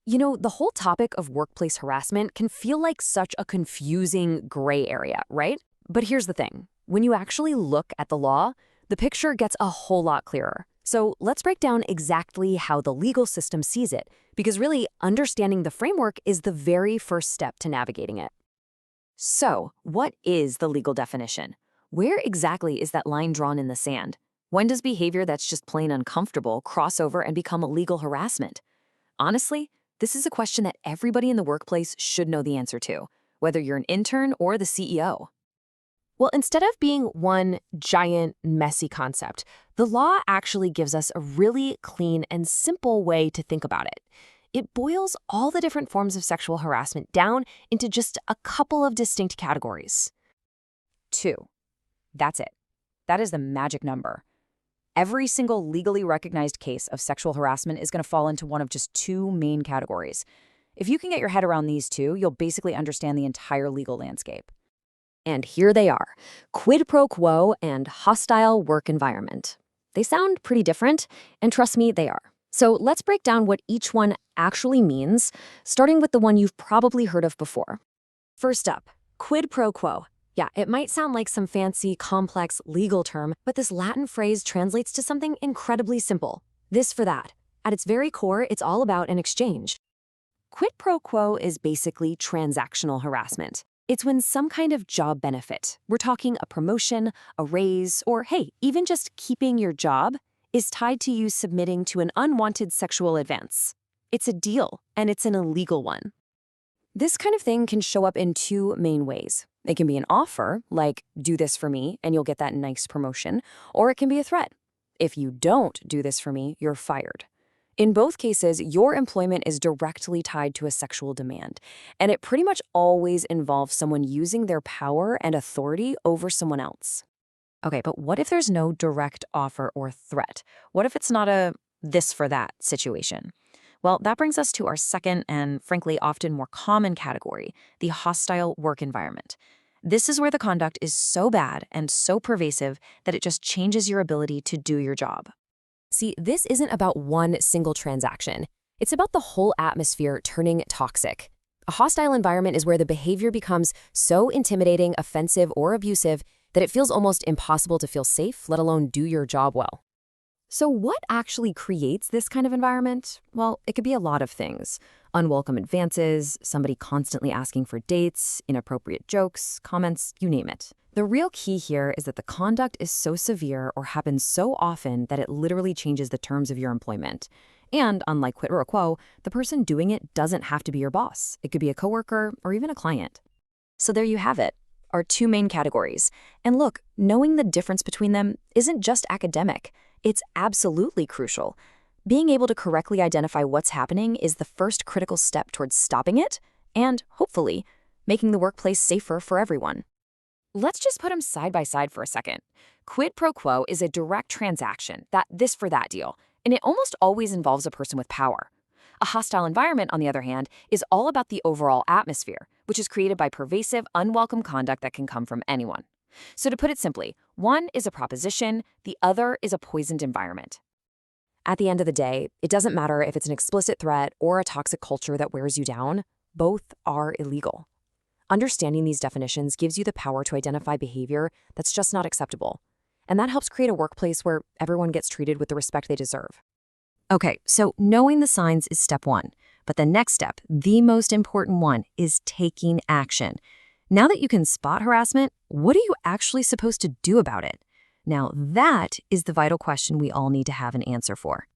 The whole topic of workplace harassment can feel like such a confusing gray area, right? But here's the thing. When you actually look at the law, the picture gets a whole lot clearer. So let's break down exactly how the legal system sees it, because really, understanding the framework is the very first step to navigating it. So, what is the legal definition? Where exactly is that line drawn in the sand? When does behavior that's just plain uncomfortable cross over and become illegal harassment? Honestly, this is a question that everybody in the workplace should know the answer to, whether you're an intern or the CEO. Well, instead of being one giant, messy concept, the law actually gives us a really clean and simple way to think about it. It boils all the different forms of sexual harassment down into just a couple of distinct categories. 2. That's it. That is the magic number. Every single legally recognized case of sexual harassment is going to fall into one of just two main categories. If you can get your head around these two, you'll basically understand the entire legal landscape. And here they are: quid pro quo and hostile work environment. They sound pretty different, and trust me, they are. So let's break down what each one actually means, starting with the one you've probably heard of before. First up, quid pro quo. Yeah, it might sound like some fancy, complex legal term, but this Latin phrase translates to something incredibly simple. This for that. At its very core, it's all about an exchange. Quid pro quo is basically transactional harassment. It's when some kind of job benefit, we're talking a promotion, a raise, or hey, even just keeping your job, is tied to you submitting to an unwanted sexual advance. It's a deal, and it's an illegal one. This kind of thing can show up in two main ways. It can be an offer, like, do this for me and you'll get that nice promotion, or it can be a threat. If you don't do this for me, you're fired. In both cases, your employment is directly tied to a sexual demand, and it pretty much always involves someone using their power and authority over someone else. Okay, but what if there's no direct offer or threat? What if it's not a this for that situation? Well, that brings us to our second and, frankly, often more common category, the hostile work environment. This is where the conduct is so bad and so pervasive that it just changes your ability to do your job. See, this isn't about one single transaction. It's about the whole atmosphere turning toxic. A hostile environment is where the behavior becomes so intimidating, offensive, or abusive that it feels almost impossible to feel safe, let alone do your job well. So what actually creates this kind of environment? Well, it could be a lot of things. Unwelcome advances, somebody constantly asking for dates, inappropriate jokes, comments, you name it. The real key here is that the conduct is so severe or happens so often that it literally changes the terms of your employment. And unlike quid pro quo, the person doing it doesn't have to be your boss. It could be a coworker or even a client. So there you have it, our two main categories. And look, knowing the difference between them isn't just academic. It's absolutely crucial. Being able to correctly identify what's happening is the first critical step towards stopping it and, hopefully, making the workplace safer for everyone. Let's just put them side by side for a second. Quid pro quo is a direct transaction, that this for that deal, and it almost always involves a person with power. A hostile environment, on the other hand, is all about the overall atmosphere, which is created by pervasive, unwelcome conduct that can come from anyone. So to put it simply, one is a proposition, the other is a poisoned environment. At the end of the day, it doesn't matter if it's an explicit threat or a toxic culture that wears you down, both are illegal. Understanding these definitions gives you the power to identify behavior that's just not acceptable. And that helps create a workplace where everyone gets treated with the respect they deserve. Okay, so knowing the signs is step one. But the next step, the most important one, is taking action. Now that you can spot harassment, what are you actually supposed to do about it? Now, that is the vital question we all need to have an answer for.